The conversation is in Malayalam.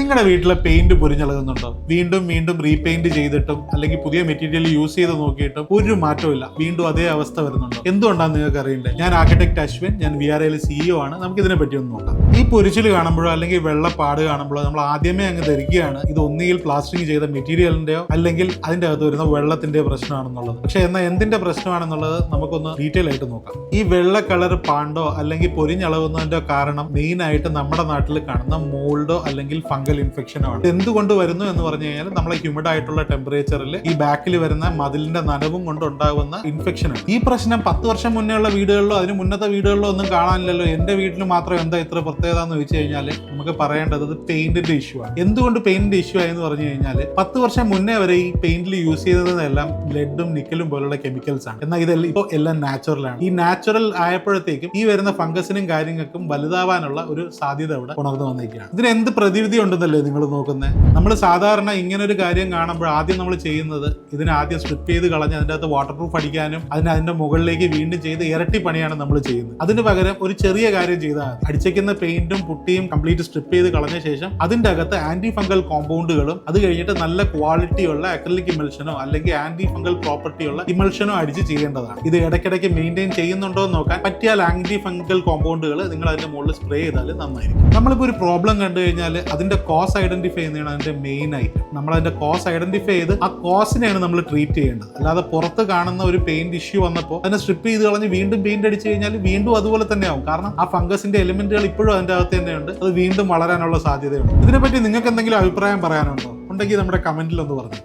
നിങ്ങളുടെ വീട്ടിലെ പെയിന്റ് പൊരിഞ്ഞളകുന്നുണ്ടോ? വീണ്ടും വീണ്ടും റീപെയിന്റ് ചെയ്തിട്ടും അല്ലെങ്കിൽ പുതിയ മെറ്റീരിയൽ യൂസ് ചെയ്ത് നോക്കിയിട്ടും ഒരു മാറ്റവും ഇല്ല, വീണ്ടും അതേ അവസ്ഥ വരുന്നുണ്ടോ? എന്തുകൊണ്ടാന്ന് നിങ്ങൾക്ക് അറിയണ്ടേ? ഞാൻ ആർക്കിടെക്ട് അശ്വിൻ, ഞാൻ VRL CEO ആണ്. നമുക്ക് ഇതിനെ പറ്റി ഒന്ന് നോക്കാം. ഈ പൊരിച്ചിൽ കാണുമ്പോഴോ അല്ലെങ്കിൽ വെള്ളപ്പാട് കാണുമ്പോഴോ നമ്മൾ ആദ്യമേ അങ്ങ് ധരിക്കുകയാണ് ഇത് ഒന്നുകിൽ പ്ലാസ്റ്ററിങ് ചെയ്ത മെറ്റീരിയലിന്റെയോ അല്ലെങ്കിൽ അതിന്റെ അകത്ത് വരുന്ന വെള്ളത്തിന്റെയോ പ്രശ്നമാണെന്നുള്ളത്. പക്ഷെ എന്നാൽ എന്തിന്റെ പ്രശ്നമാണെന്നുള്ളത് നമുക്കൊന്ന് ഡീറ്റെയിൽ ആയിട്ട് നോക്കാം. ഈ വെള്ള കളർ പാണ്ടോ അല്ലെങ്കിൽ പൊരിഞ്ഞളകുന്നതിന്റെ കാരണം മെയിൻ ആയിട്ട് നമ്മുടെ നാട്ടിൽ കാണുന്ന മോൾഡോ അല്ലെങ്കിൽ ഫംഗൽ ഇൻഫെക്ഷനോ ആണ്. എന്തുകൊണ്ട് വരുന്നു എന്ന് പറഞ്ഞു കഴിഞ്ഞാൽ നമ്മളെ ഹ്യൂമിഡ് ആയിട്ടുള്ള ടെമ്പറേച്ചറിൽ ഈ ബാക്കിൽ വരുന്ന മതിലിന്റെ നനവും കൊണ്ട് ഉണ്ടാകുന്ന ഇൻഫെക്ഷനാണ്. ഈ പ്രശ്നം 10 വർഷം മുന്നേ ഉള്ള വീടുകളിലോ അതിന് മുന്നത്തെ വീടുകളിലോ ഒന്നും കാണാനില്ലല്ലോ. എന്റെ വീട്ടിൽ മാത്രം എന്താ ഇത്ര പ്രത്യേകത എന്ന് ചോദിച്ചു കഴിഞ്ഞാൽ നമുക്ക് പറയേണ്ടത് പെയിന്റിന്റെ ഇഷ്യൂ ആണ്. എന്തുകൊണ്ട് പെയിന്റിന്റെ ഇഷ്യൂ ആയെന്ന് പറഞ്ഞു കഴിഞ്ഞാൽ 10 വർഷം മുന്നേ വരെ ഈ പെയിന്റിൽ യൂസ് ചെയ്തതെല്ലാം ലെഡും നിക്കലും പോലുള്ള കെമിക്കൽസ് ആണ്. എന്നാൽ ഇതെല്ലാം ഇപ്പോൾ എല്ലാം നാച്ചുറൽ ആണ്. ഈ നാച്ചുറൽ ആയപ്പോഴത്തേക്കും ഈ വരുന്ന ഫംഗസിനും കാര്യങ്ങൾക്കും വലുതാവാനുള്ള ഒരു സാധ്യത ഇവിടെ ഉണർന്നു വന്നിരിക്കുകയാണ്. ഇതിന് എന്ത് പ്രതിവിധി ഉണ്ടെന്നല്ലേ നിങ്ങൾ നോക്കുന്നത്? നമ്മൾ സാധാരണ ഇങ്ങനെ ഒരു കാര്യം കാണുമ്പോൾ ആദ്യം നമ്മൾ ചെയ്യുന്നത് ഇതിനെ ആദ്യം സ്ട്രിപ്പ് ചെയ്ത് കളഞ്ഞ് അതിൻ്റെ അകത്ത് വാട്ടർ പ്രൂഫ് അടിക്കാനും അതിന്റെ മുകളിലേക്ക് വീണ്ടും ചെയ്ത് ഇരട്ടി പണിയാണ് നമ്മൾ ചെയ്യുന്നത്. അതിന് പകരം ഒരു ചെറിയ കാര്യം ചെയ്താൽ അടിച്ചേക്കുന്ന പെയിന്റും പുട്ടിയും കംപ്ലീറ്റ് സ്ട്രിപ്പ് ചെയ്ത് കളഞ്ഞ ശേഷം അതിന്റെ അകത്ത് ആന്റി ഫംഗൽ കോമ്പൗണ്ടുകളും അത് കഴിഞ്ഞിട്ട് നല്ല ക്വാളിറ്റിയുള്ള അക്രിലിക് ഇമൽഷനോ അല്ലെങ്കിൽ ആന്റി ഫംഗൽ പ്രോപ്പർട്ടിയുള്ള ഇമൽഷനോ അടിച്ച് ചെയ്യേണ്ടതാണ്. ഇത് ഇടയ്ക്കിടയ്ക്ക് മെയിൻറ്റെയിൻ ചെയ്യുന്നുണ്ടോ എന്ന് നോക്കാൻ പറ്റിയാൽ ആന്റി ഫംഗൽ കോമ്പൗണ്ടുകൾ നിങ്ങൾ അതിന്റെ മുകളിൽ സ്പ്രേ ചെയ്താൽ നന്നായിരിക്കും. നമ്മളിപ്പോൾ ഒരു പ്രോബ്ലം കണ്ടു കഴിഞ്ഞാൽ അതിന്റെ കോസ് ഐഡന്റിഫൈ ചെയ്യുന്നതാണ് അതിന്റെ മെയിൻ ആയിട്ട്. നമ്മൾ അതിന്റെ കോസ് ഐഡന്റിഫൈ ചെയ്ത് ആ കോസിനെയാണ് നമ്മൾ ട്രീറ്റ് ചെയ്യേണ്ടത്. അല്ലാതെ പുറത്ത് കാണുന്ന ഒരു പെയിന്റ് ഇഷ്യൂ വന്നപ്പോൾ അതിനെ സ്ട്രിപ്പ് ചെയ്ത് കളഞ്ഞ് വീണ്ടും പെയിന്റ് അടിച്ചു കഴിഞ്ഞാൽ വീണ്ടും അതുപോലെ തന്നെ ആവും. കാരണം ആ ഫംഗസിന്റെ എലിമെന്റുകൾ ഇപ്പോഴും അതിന്റെ അകത്ത് തന്നെയുണ്ട്, അത് വീണ്ടും വളരാനുള്ള സാധ്യതയുണ്ട്. ഇതിനെപ്പറ്റി നിങ്ങൾക്ക് എന്തെങ്കിലും അഭിപ്രായം പറയാനുണ്ടോ? ഉണ്ടെങ്കിൽ നമ്മുടെ കമന്റിൽ ഒന്ന് പറഞ്ഞു.